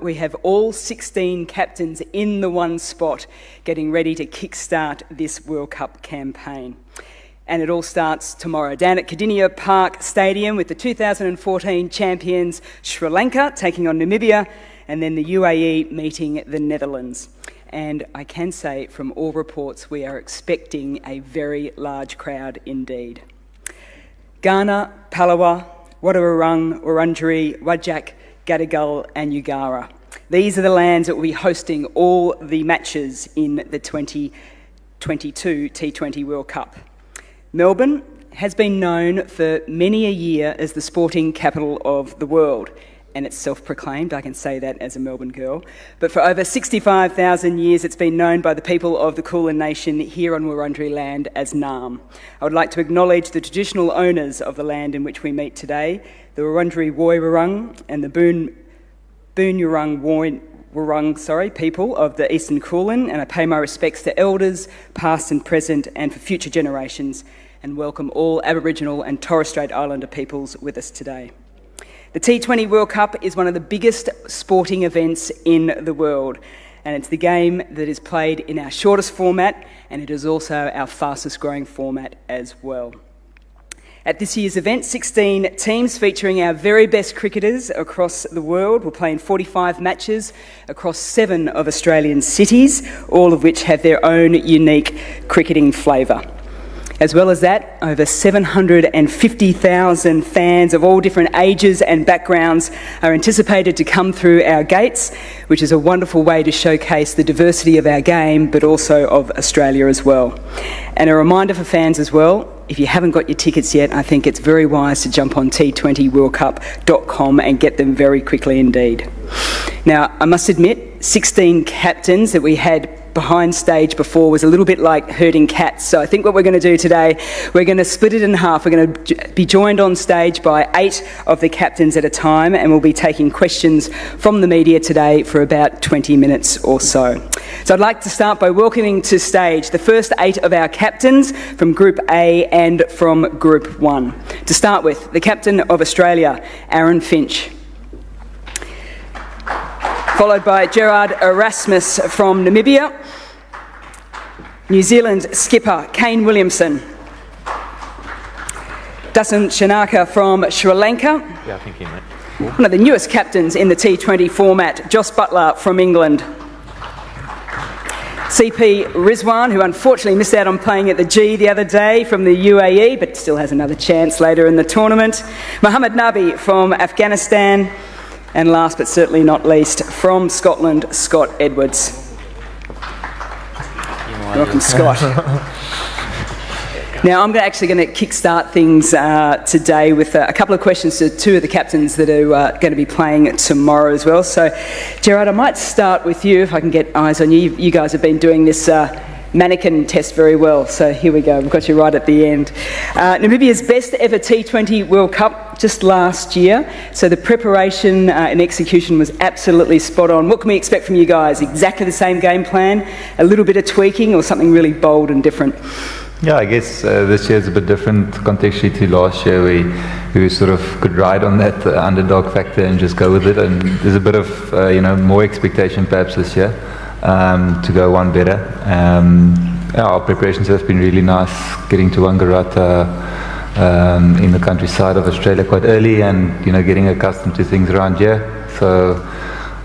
we have all 16 captains in the one spot getting ready to kickstart this World Cup campaign. And it all starts tomorrow down at Kardinia Park Stadium with the 2014 champions Sri Lanka taking on Namibia, and then the UAE meeting the Netherlands. And I can say from all reports we are expecting a very large crowd indeed. Ghana, Palawa, Wadawurrung, Wurundjeri, Whadjuk, Gadigal and Ugara. These are the lands that will be hosting all the matches in the 2022 T20 World Cup. Melbourne has been known for many a year as the sporting capital of the world, and it's self-proclaimed, I can say that as a Melbourne girl. But for over 65,000 years, it's been known by the people of the Kulin Nation here on Wurundjeri land as Naarm. I would like to acknowledge the traditional owners of the land in which we meet today, the Wurundjeri Woiwurrung and the Boonwurrung Wurrung people of the Eastern Kulin, and I pay my respects to elders, past and present, and for future generations, and welcome all Aboriginal and Torres Strait Islander peoples with us today. The T20 World Cup is one of the biggest sporting events in the world, and it's the game that is played in our shortest format, and it is also our fastest growing format as well. At this year's event, 16 teams featuring our very best cricketers across the world will play in 45 matches across 7 of Australian cities, all of which have their own unique cricketing flavour. As well as that, over 750,000 fans of all different ages and backgrounds are anticipated to come through our gates, which is a wonderful way to showcase the diversity of our game, but also of Australia as well. And a reminder for fans as well, if you haven't got your tickets yet, I think it's very wise to jump on t20worldcup.com and get them very quickly indeed. Now, I must admit, 16 captains that we had behind stage before was a little bit like herding cats. So I think what we're going to do today, we're going to split it in half. We're going to be joined on stage by 8 of the captains at a time, and we'll be taking questions from the media today for about 20 minutes or so. So I'd like to start by welcoming to stage the first 8 of our captains from Group A and from Group 1. To start with, the captain of Australia, Aaron Finch. Followed by Gerard Erasmus from Namibia. New Zealand skipper Kane Williamson. Dasun Shanaka from Sri Lanka. Yeah, I think he meant. One of the newest captains in the T20 format, Jos Buttler from England. CP Rizwan, who unfortunately missed out on playing at the G the other day from the UAE, but still has another chance later in the tournament. Mohammed Nabi from Afghanistan. And last but certainly not least, from Scotland, Scott Edwards. Welcome, Scott. Now, I'm actually going to kickstart things today with a couple of questions to 2 of the captains that are going to be playing tomorrow as well. So, Gerard, I might start with you, if I can get eyes on you. You guys have been doing this mannequin test very well, so here we go, we've got you right at the end. Namibia's best ever T20 World Cup just last year, so the preparation and execution was absolutely spot on. What can we expect from you guys? Exactly the same game plan, a little bit of tweaking, or something really bold and different? Yeah, I guess this year is a bit different contextually to last year. We sort of could ride on that underdog factor and just go with it, and there's a bit of more expectation perhaps this year. To go one better. Our preparations have been really nice, getting to Wangaratta in the countryside of Australia quite early, and getting accustomed to things around here. So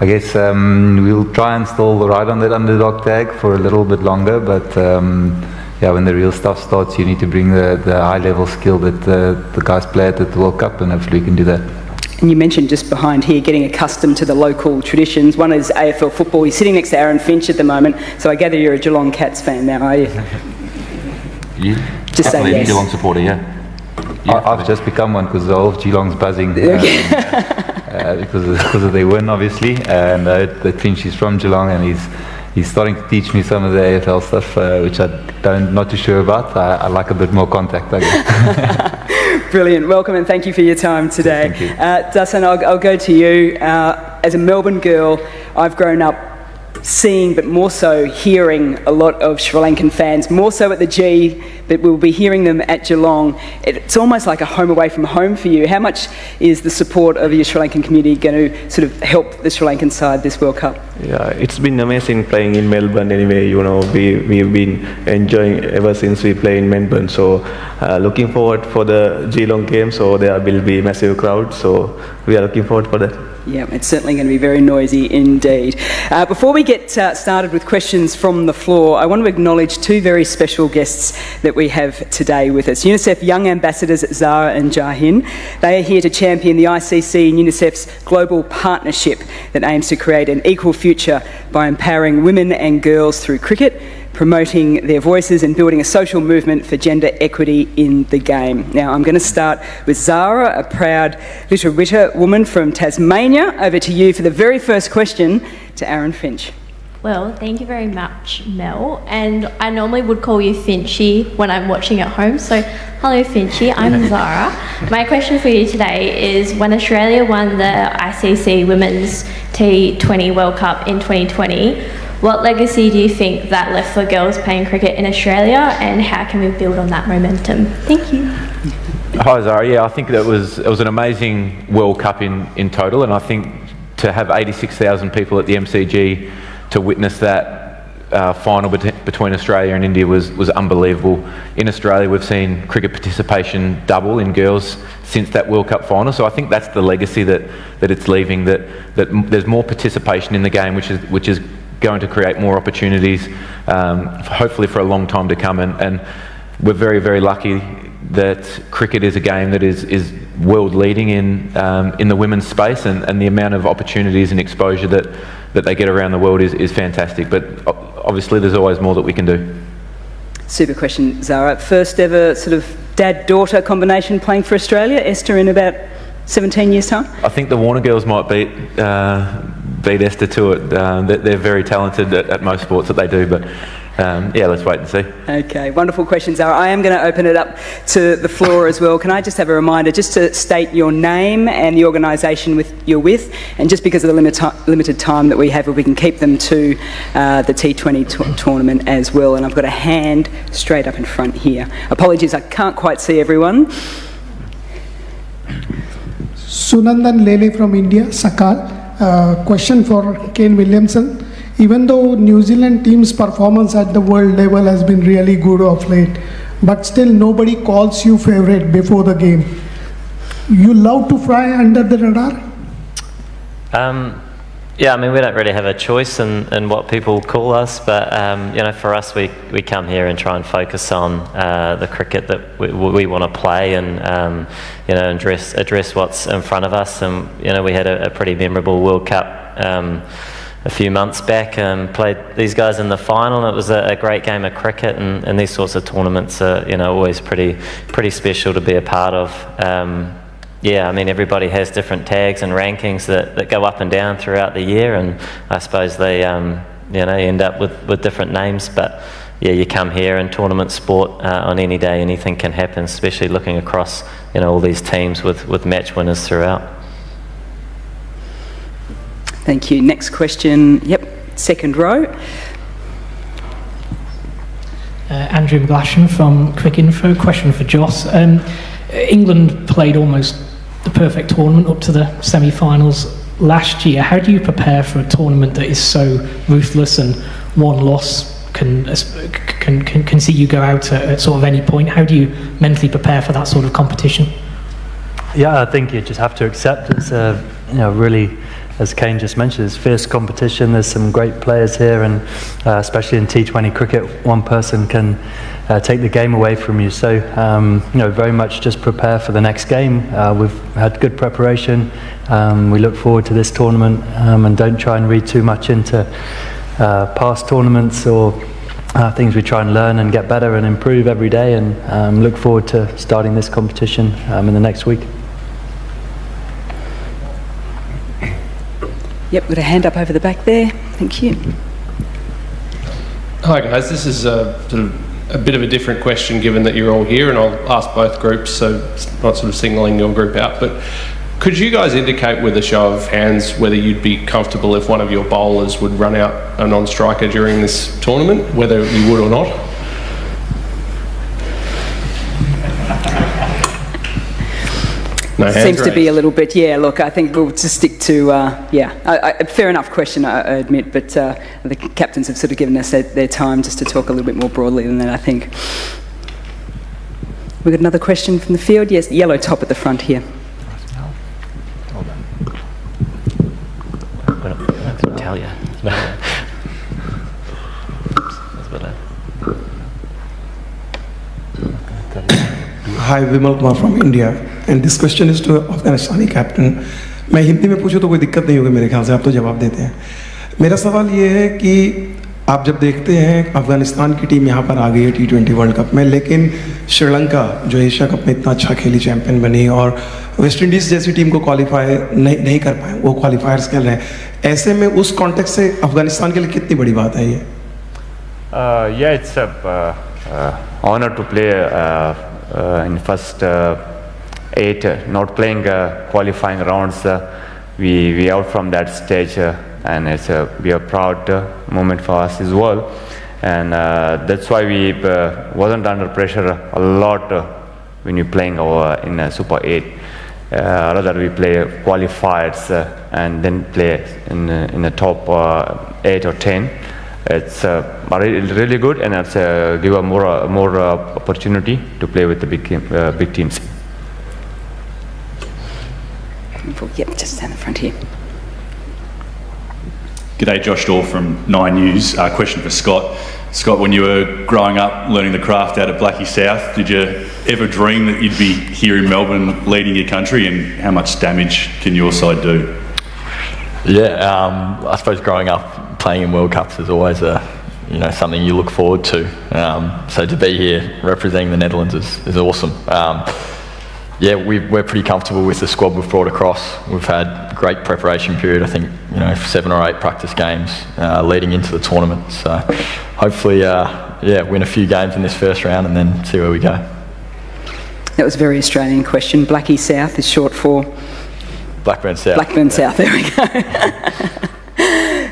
I guess we'll try and still ride on that underdog tag for a little bit longer, but when the real stuff starts, you need to bring the high level skill that the guys play at the World Cup, and hopefully we can do that. And you mentioned just behind here getting accustomed to the local traditions. One is AFL football. You're sitting next to Aaron Finch at the moment, so I gather you're a Geelong Cats fan now, are you? You? Just say yes. Geelong supporter, yeah. I've just become one because all of Geelong's buzzing because of their win, obviously. And that Finch is from Geelong, and he's starting to teach me some of the AFL stuff, which I'm not too sure about. I like a bit more contact, I guess. Brilliant. Welcome and thank you for your time today. Thank you. Dasun, I'll go to you. As a Melbourne girl, I've grown up seeing, but more so hearing a lot of Sri Lankan fans, more so at the G, but we'll be hearing them at Geelong. It's almost like a home away from home for you. How much is the support of your Sri Lankan community going to sort of help the Sri Lankan side this World Cup? Yeah, it's been amazing playing in Melbourne anyway. You know, we've been enjoying ever since we play in Melbourne. So looking forward for the Geelong game. So there will be massive crowd. So we are looking forward for that. Yeah, it's certainly going to be very noisy indeed. Before we get started with questions from the floor, I want to acknowledge two very special guests that we have today with us. UNICEF Young Ambassadors Zara and Jahin. They are here to champion the ICC and UNICEF's global partnership that aims to create an equal future by empowering women and girls through cricket, promoting their voices and building a social movement for gender equity in the game. Now, I'm going to start with Zara, a proud Little woman from Tasmania. Over to you for the very first question to Aaron Finch. Well, thank you very much, Mel. And I normally would call you Finchy when I'm watching at home. So, hello, Finchy. I'm Zara. My question for you today is, when Australia won the ICC Women's T20 World Cup in 2020, what legacy do you think that left for girls playing cricket in Australia, and how can we build on that momentum? Thank you. Hi Zara, yeah, I think it was an amazing World Cup in total, and I think to have 86,000 people at the MCG to witness that final between Australia and India was unbelievable. In Australia we've seen cricket participation double in girls since that World Cup final, so I think that's the legacy that it's leaving, that there's more participation in the game, which is going to create more opportunities, hopefully for a long time to come. And we're very, very lucky that cricket is a game that is world leading in the women's space, and the amount of opportunities and exposure that they get around the world is fantastic. But obviously there's always more that we can do. Super question, Zara. First ever sort of dad-daughter combination playing for Australia, Esther, in about 17 years' time? I think the Warner girls might beat Esther to it. They're very talented at most sports that they do, but yeah, let's wait and see. Okay, wonderful question, Zara. I am going to open it up to the floor as well. Can I just have a reminder just to state your name and the organisation you're with, and just because of the limited time that we have, we can keep them to the T20 tournament as well. And I've got a hand straight up in front here. Apologies, I can't quite see everyone. Sunandan Lele from India, Sakal. Question for Kane Williamson. Even though New Zealand team's performance at the world level has been really good of late, but still nobody calls you favourite before the game. You love to fly under the radar? Yeah, I mean, we don't really have a choice in what people call us, but you know, for us, we come here and try and focus on the cricket that we want to play, and you know, address what's in front of us. And you know, we had a pretty memorable World Cup a few months back, and played these guys in the final. It was a great game of cricket, and these sorts of tournaments are, you know, always pretty special to be a part of. Yeah, I mean, everybody has different tags and rankings that go up and down throughout the year, and I suppose they you know, end up with different names. But yeah, you come here in tournament sport, on any day anything can happen, especially looking across, you know, all these teams with match winners throughout. Thank you. Next question. Yep, second row. Andrew McGlashan from Quick Info. Question for Jos. England played almost the perfect tournament up to the semi-finals last year. How do you prepare for a tournament that is so ruthless, and one loss can see you go out at sort of any point? How do you mentally prepare for that sort of competition? Yeah, I think you just have to accept it's you know, really, as Kane just mentioned, it's fierce competition. There's some great players here, and especially in T20 cricket, one person can take the game away from you. So, you know, very much just prepare for the next game. We've had good preparation. We look forward to this tournament, and don't try and read too much into past tournaments or things. We try and learn and get better and improve every day, and look forward to starting this competition in the next week. Yep, got a hand up over the back there. Thank you. Hi guys, this is sort of a bit of a different question given that you're all here, and I'll ask both groups, so it's not sort of signalling your group out. But Could you guys indicate with a show of hands whether you'd be comfortable if one of your bowlers would run out a non-striker during this tournament, whether you would or not? No hands Seems to be raised. a little bit, yeah, look, I think we'll just stick to, fair enough question, I admit, but the captains have sort of given us their time just to talk a little bit more broadly than that, I think. We've got another question from the field. Yes, yellow top at the front here. Tell you. Hi, Vimal Kumar from India, and this question is to Afghanistani captain. मैं हिंदी में पूछूं तो कोई दिक्कत नहीं होगी मेरे ख्याल से, आप तो जवाब देते हैं. मेरा सवाल ये है कि आप जब देखते हैं अफगानिस्तान की टीम यहाँ पर आ गई है T20 वर्ल्ड कप में, लेकिन श्रीलंका जो एशिया कप में इतना अच्छा खेली, चैंपियन बनी, और वेस्ट इंडीज़ जैसी टीम को क्वालिफाई नहीं कर पाए, वो क्वालिफायर्स खेल रहे हैं. ऐसे में उस कॉन्टेक्स्ट से अफगानिस्तान के लिए कितनी बड़ी बात है ये? Yeah, it's a honor to play in first 8, not playing qualifying rounds. We out from that stage, and it's be a proud moment for us as well. And that's why we wasn't under pressure a lot when you're playing in Super 8. Rather we play qualifiers and then play in the top 8 or 10. It's really good, and it's give a more opportunity to play with the big teams. Yep, just down the front here. G'day, Josh Daw from 9 News. Question for Scott. Scott, when you were growing up learning the craft out of Blackie South, did you ever dream that you'd be here in Melbourne leading your country, and how much damage can your side do? Yeah, I suppose growing up playing in World Cups is always something you look forward to. So to be here representing the Netherlands is awesome. Yeah, we're pretty comfortable with the squad we've brought across. We've had great preparation period. I think 7 or 8 practice games leading into the tournament. So hopefully, win a few games in this first round and then see where we go. That was a very Australian question. Blackie South is short for? Blackburn South. Blackburn South, there we go.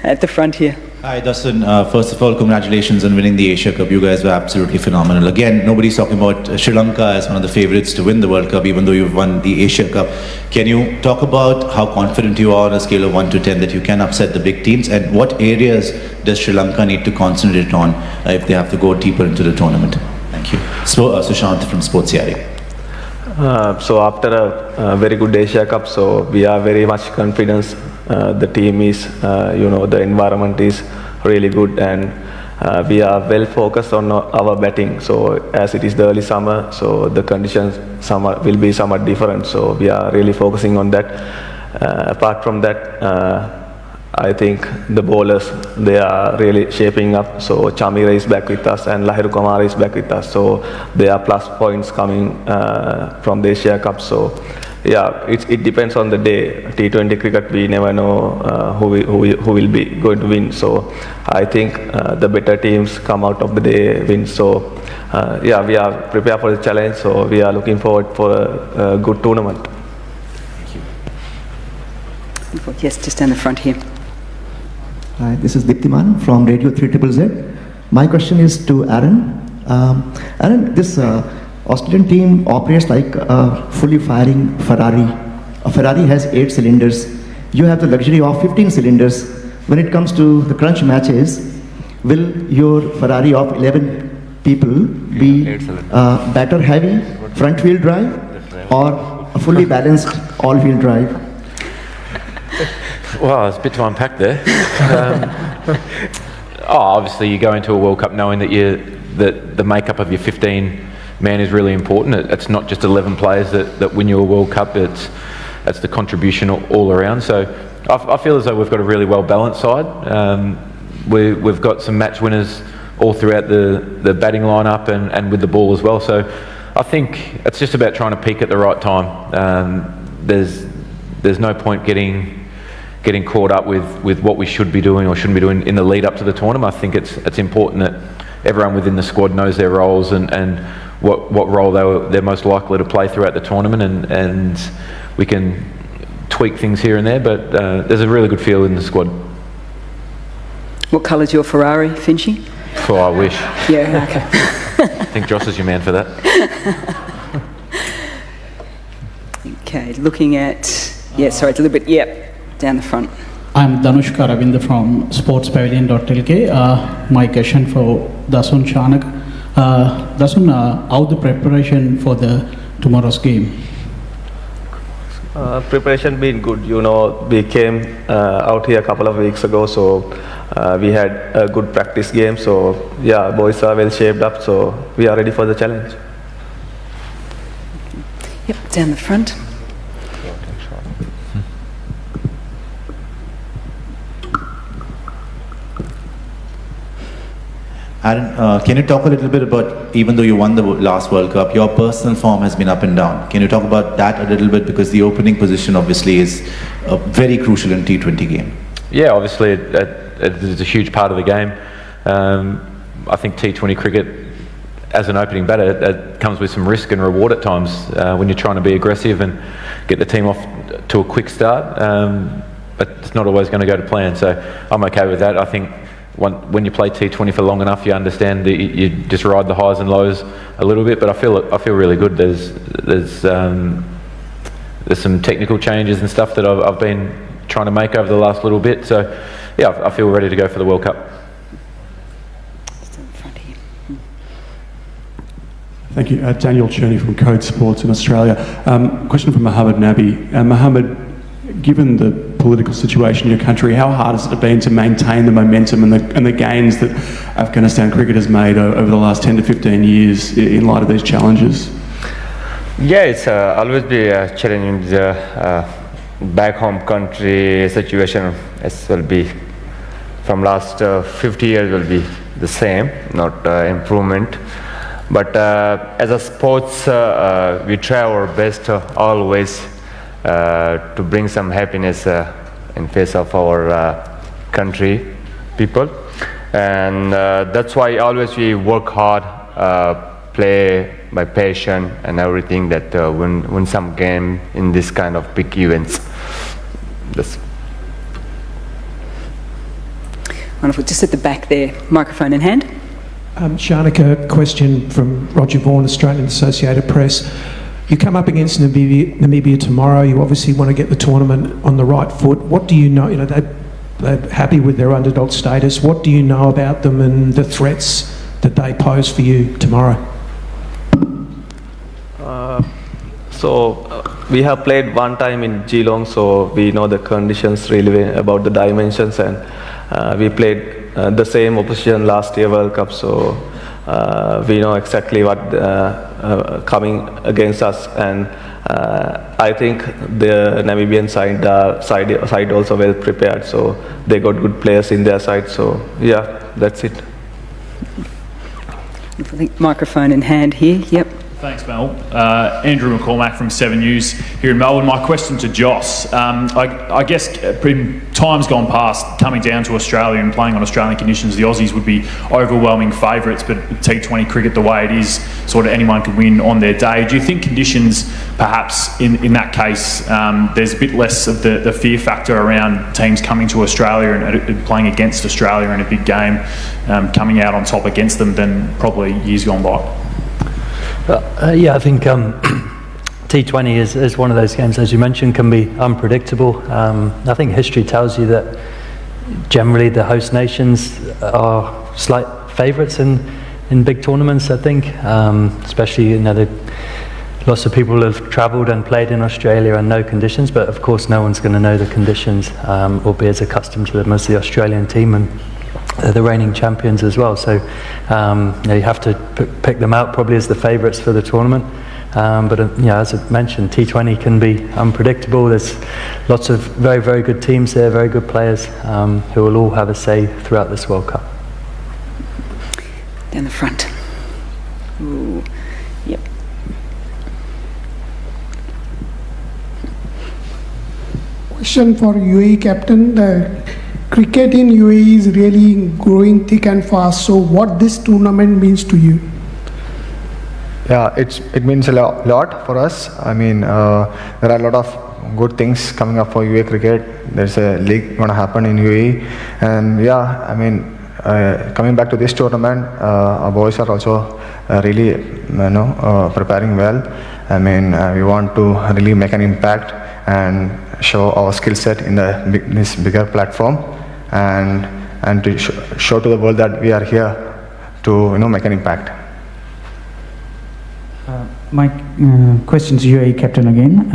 At the front here. Hi, Dustin. First of all, congratulations on winning the Asia Cup. You guys were absolutely phenomenal. Again, nobody's talking about Sri Lanka as one of the favourites to win the World Cup, even though you've won the Asia Cup. Can you talk about how confident you are on a scale of 1 to 10 that you can upset the big teams, and what areas does Sri Lanka need to concentrate on if they have to go deeper into the tournament? Thank you. Sushant from Sports CRA. So after a very good Asia Cup, so we are very much confident. The team is, the environment is really good, and we are well focused on our batting. So as it is the early summer, so the conditions will be somewhat different. So we are really focusing on that. Apart from that, I think the bowlers, they are really shaping up. So Chamira is back with us and Lahiru Kumar is back with us. So there are plus points coming from the Asia Cup. So yeah, it depends on the day. T20 cricket, we never know who will be going to win. So I think the better teams come out of the day win. So we are prepared for the challenge. So we are looking forward for a good tournament. Thank you. Yes, just down the front here. Hi, this is Diptiman from Radio 3ZZZ. My question is to Aaron. Aaron, this Australian team operates like a fully firing Ferrari. A Ferrari has 8 cylinders. You have the luxury of 15 cylinders. When it comes to the crunch matches, will your Ferrari of 11 people be better heavy front wheel drive or a fully balanced all wheel drive? Well, there's a bit to unpack there. Obviously, you go into a World Cup knowing that the makeup of your 15 man is really important. It's not just 11 players that win you a World Cup. It's the contribution all around. So I feel as though we've got a really well balanced side. We've got some match winners all throughout the batting lineup and with the ball as well. So I think it's just about trying to peak at the right time. There's no point getting caught up with what we should be doing or shouldn't be doing in the lead up to the tournament. I think it's important that everyone within the squad knows their roles and what role they're most likely to play throughout the tournament, and we can tweak things here and there, but there's a really good feel in the squad. What colour's your Ferrari, Finchy? Oh, I wish. Yeah, okay. I think Jos is your man for that. Okay, looking at, it's a little bit, down the front. I'm Danushka Ravinder from sportspavilion.lk. My question for Dasun Chanak. Dasun, how the preparation for the tomorrow's game? Preparation been good. We came out here a couple of weeks ago, so we had a good practice game. So yeah, boys are well shaped up, so we are ready for the challenge. Yep, down the front. Aaron, can you talk a little bit about, even though you won the last World Cup, your personal form has been up and down. Can you talk about that a little bit, because the opening position obviously is very crucial in T20 game? Yeah, obviously it is a huge part of the game. I think T20 cricket, as an opening batter, it comes with some risk and reward at times when you're trying to be aggressive and get the team off to a quick start. But it's not always going to go to plan, so I'm okay with that. I think when you play T20 for long enough, you understand that you just ride the highs and lows a little bit. But I feel really good. There's some technical changes and stuff that I've been trying to make over the last little bit. So yeah, I feel ready to go for the World Cup. Thank you. Daniel Cherney from Code Sports in Australia. Question from Mohammed Nabi. Mohammed, given the political situation in your country, how hard has it been to maintain the momentum and the gains that Afghanistan cricket has made over the last 10 to 15 years in light of these challenges? Yeah, it's always be a challenge. The back home country situation as will be from last 50 years will be the same, not improvement. But as a sports, we try our best always to bring some happiness in face of our country people, and that's why always we work hard, play by passion and everything, that win some game in this kind of big events. That's Wonderful. Just at the back there, microphone in hand. Shanika, question from Roger Vaughan, Australian Associated Press. You come up against Namibia tomorrow. You obviously want to get the tournament on the right foot. What do you know? They're happy with their underdog status. What do you know about them and the threats that they pose for you tomorrow? We have played one time in Geelong, so we know the conditions really well about the dimensions, and we played the same opposition last year World Cup, so we know exactly what coming against us, and I think the Namibian side also well prepared, so they got good players in their side, so yeah, that's it. I think microphone in hand here. Yep. Thanks, Mel. Andrew McCormack from 7 News here in Melbourne. My question to Jos. I guess in times gone past, coming down to Australia and playing on Australian conditions, the Aussies would be overwhelming favourites, but T20 cricket, the way it is, sort of anyone could win on their day. Do you think conditions, perhaps in that case, there's a bit less of the fear factor around teams coming to Australia and playing against Australia in a big game, coming out on top against them than probably years gone by? Yeah, I think T20 is one of those games, as you mentioned, can be unpredictable. I think history tells you that generally the host nations are slight favourites in big tournaments, I think. Especially, lots of people have travelled and played in Australia and know conditions, but of course no one's going to know the conditions or be as accustomed to them as the Australian team, and they're the reigning champions as well, so you have to pick them out probably as the favourites for the tournament. But as I mentioned, T20 can be unpredictable. There's lots of very, very good teams there, very good players who will all have a say throughout this World Cup. Down the front. Ooh. Yep. Question for UAE captain. The cricket in UAE is really growing thick and fast. So what this tournament means to you? Yeah, it means a lot for us. I mean, there are a lot of good things coming up for UAE cricket. There's a league going to happen in UAE, and yeah, I mean, coming back to this tournament, our boys are also really, preparing well. I mean, we want to really make an impact and show our skill set in this bigger platform, and to show to the world that we are here to make an impact. My question to UAE captain again.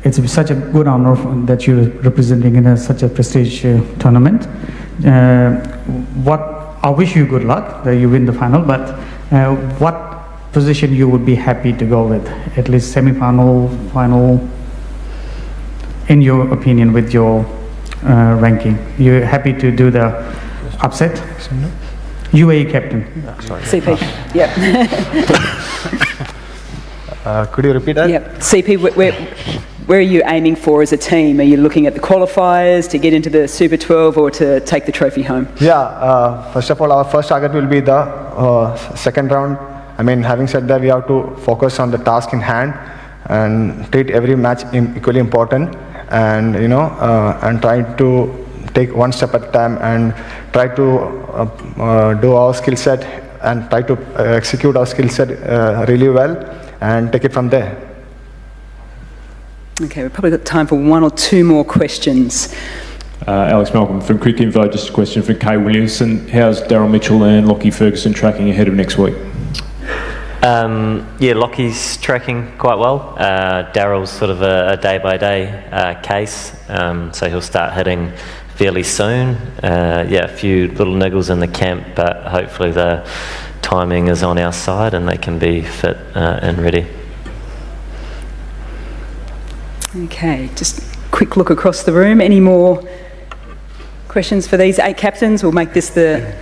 It's such a good honor that you're representing in such a prestigious tournament. I wish you good luck that you win the final, but what position you would be happy to go with? At least semi-final, final, in your opinion, with your ranking. You're happy to do the upset? UAE captain. CP. Yep. Could you repeat that? Yep. CP, where are you aiming for as a team? Are you looking at the qualifiers to get into the Super 12 or to take the trophy home? Yeah, first of all, our first target will be the second round. I mean, having said that, we have to focus on the task in hand and treat every match equally important, and and try to take one step at a time and try to do our skill set and try to execute our skill set really well and take it from there. Okay, we've probably got time for one or two more questions. Alex Malcolm from Cricket Info. Just a question for Kay Williamson. How's Daryl Mitchell and Lockie Ferguson tracking ahead of next week? Yeah, Lockie's tracking quite well. Daryl's sort of a day-by-day case, so he'll start hitting fairly soon. Yeah, a few little niggles in the camp, but hopefully the timing is on our side and they can be fit and ready. Okay, just a quick look across the room. Any more questions for these 8 captains? We'll make this the...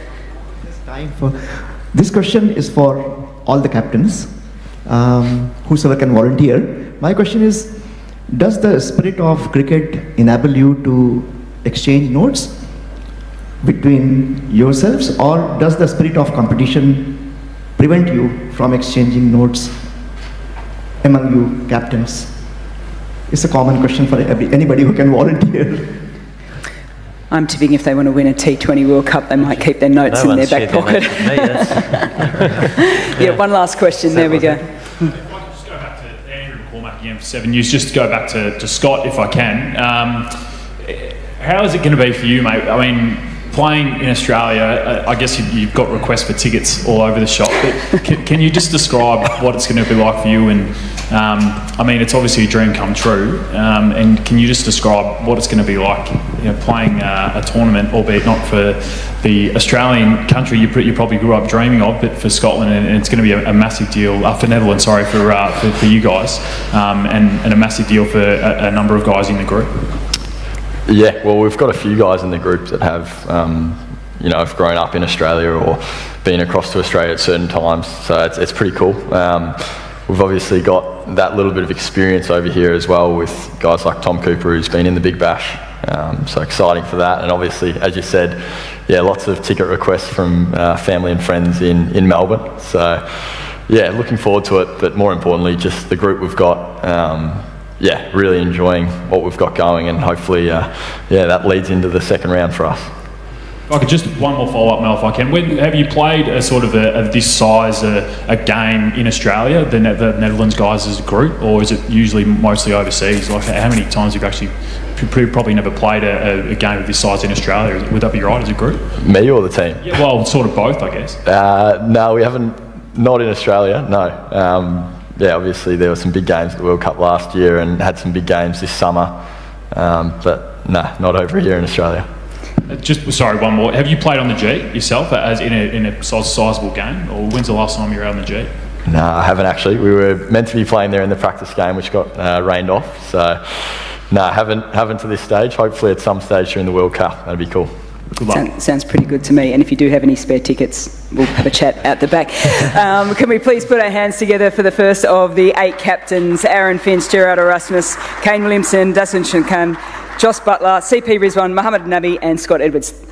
This question is for all the captains, whosoever can volunteer. My question is, does the spirit of cricket enable you to exchange notes between yourselves, or does the spirit of competition prevent you from exchanging notes among you captains? It's a common question for anybody who can volunteer. I'm tipping if they want to win a T20 World Cup, they might keep their notes in their back pocket. Yeah, one last question. There we go. If I could just go back to Andrew McCormack again for 7 years, just to go back to Scott, if I can. How is it going to be for you, mate? I mean, playing in Australia, I guess you've got requests for tickets all over the shop, but can you just describe what it's going to be like for you? And I mean, it's obviously a dream come true, and can you just describe what it's going to be like, playing a tournament, albeit not for the Australian country you probably grew up dreaming of, but for Scotland, and it's going to be a massive deal, for Netherlands, sorry, for you guys, and a massive deal for a number of guys in the group. Yeah, well, we've got a few guys in the group that have, have grown up in Australia or been across to Australia at certain times, so it's pretty cool. We've obviously got that little bit of experience over here as well with guys like Tom Cooper, who's been in the Big Bash, so exciting for that. And obviously, as you said, yeah, lots of ticket requests from family and friends in Melbourne. So, yeah, looking forward to it, but more importantly, just the group we've got. Yeah, really enjoying what we've got going, and hopefully, that leads into the second round for us. If I could just one more follow-up, Mel, if I can. Have you played a sort of this size a game in Australia, the Netherlands guys as a group, or is it usually mostly overseas? Like, how many times have you actually probably never played a game of this size in Australia? Would that be right as a group? Me or the team? Yeah, well, sort of both, I guess. No, we haven't. Not in Australia. No. Yeah, obviously there were some big games at the World Cup last year and had some big games this summer, but no, not over here in Australia. Sorry, one more. Have you played on the G yourself as in a sizable game, or when's the last time you were out on the G? No, I haven't actually. We were meant to be playing there in the practice game, which got rained off. So, no, haven't to this stage. Hopefully at some stage during the World Cup. That'd be cool. Good luck. Sounds pretty good to me. And if you do have any spare tickets, we'll have a chat out the back. Can we please put our hands together for the first of the 8 captains: Aaron Finch, Gerard Erasmus, Kane Williamson, Dasun Shankan, Jos Buttler, CP Rizwan, Mohammad Nabi and Scott Edwards.